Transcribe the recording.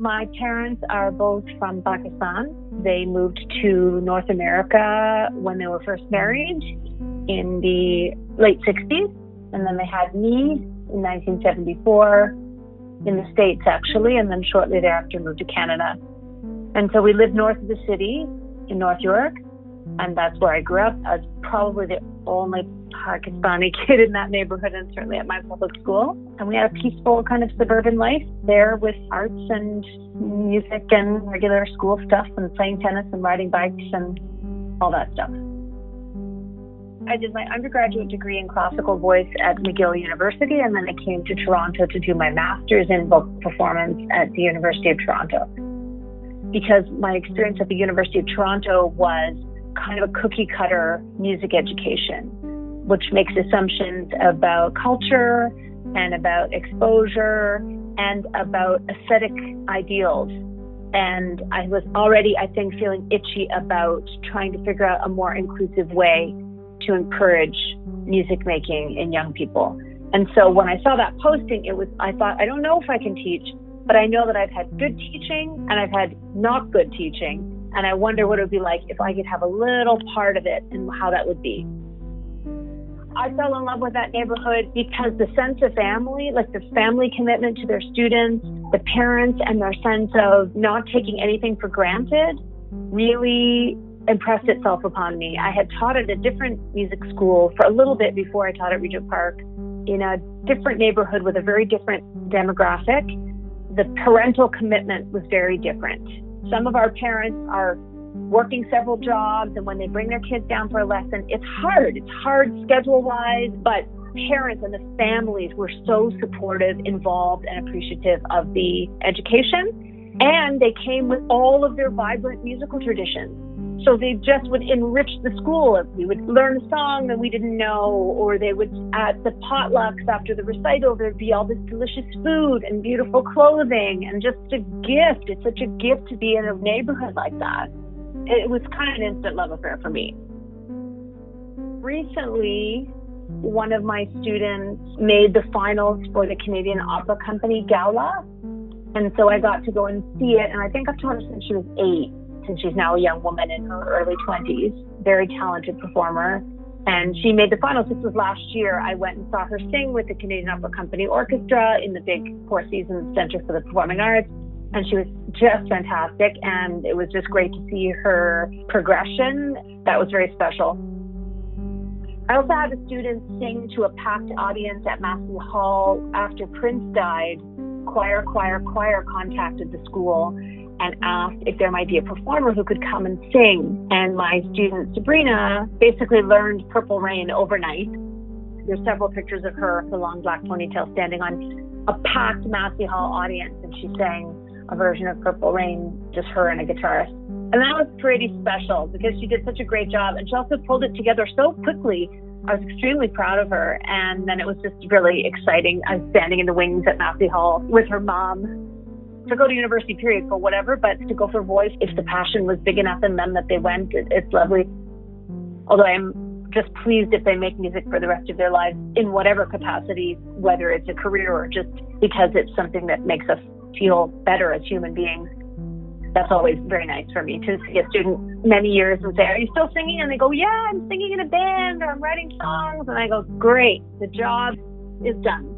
My parents are both from Pakistan. They moved to North America when they were first married in the late 60s, and then they had me in 1974 in the States, actually, and then shortly thereafter moved to Canada. And so we lived north of the city in North York, and that's where I grew up. I was probably the only Pakistani kid in that neighborhood, and certainly at my public school. And we had a peaceful kind of suburban life there with arts and music and regular school stuff and playing tennis and riding bikes and all that stuff. I did my undergraduate degree in classical voice at McGill University, and then I came to Toronto to do my master's in vocal performance at the University of Toronto. Because my experience at the University of Toronto was kind of a cookie cutter music education, which makes assumptions about culture and about exposure and about aesthetic ideals. And I was already, I think, feeling itchy about trying to figure out a more inclusive way to encourage music making in young people. And so when I saw that posting, I thought, I don't know if I can teach, but I know that I've had good teaching and I've had not good teaching. And I wonder what it would be like if I could have a little part of it and how that would be. I fell in love with that neighborhood because the sense of family, like the family commitment to their students, the parents and their sense of not taking anything for granted really impressed itself upon me. I had taught at a different music school for a little bit before I taught at Regent Park in a different neighborhood with a very different demographic. The parental commitment was very different. Some of our parents are working several jobs, and when they bring their kids down for a lesson, it's hard. It's hard schedule-wise, but parents and the families were so supportive, involved, and appreciative of the education. And they came with all of their vibrant musical traditions. So they just would enrich the school. We would learn a song that we didn't know, or they would, at the potlucks after the recital, there'd be all this delicious food and beautiful clothing and just a gift. It's such a gift to be in a neighborhood like that. It was kind of an instant love affair for me. Recently, one of my students made the finals for the Canadian Opera Company Gala. And so I got to go and see it. And I think I've taught her since she was 8. Since she's now a young woman in her early 20s, very talented performer. And she made the finals. This was last year. I went and saw her sing with the Canadian Opera Company Orchestra in the big Four Seasons Center for the Performing Arts. And she was just fantastic. And it was just great to see her progression. That was very special. I also had a student sing to a packed audience at Massey Hall after Prince died. Choir contacted the school and asked if there might be a performer who could come and sing. And my student, Sabrina, basically learned Purple Rain overnight. There's several pictures of her, the long black ponytail, standing on a packed Massey Hall audience, and she sang a version of Purple Rain, just her and a guitarist. And that was pretty special because she did such a great job, and she also pulled it together so quickly. I was extremely proud of her, and then it was just really exciting. I was standing in the wings at Massey Hall with her mom. To go to university, period, for whatever, but to go for voice, if the passion was big enough in them that they went, it's lovely. Although I'm just pleased if they make music for the rest of their lives in whatever capacity, whether it's a career or just because it's something that makes us feel better as human beings. That's always very nice for me to see a student many years and say, are you still singing? And they go, yeah, I'm singing in a band or I'm writing songs. And I go, great, the job is done.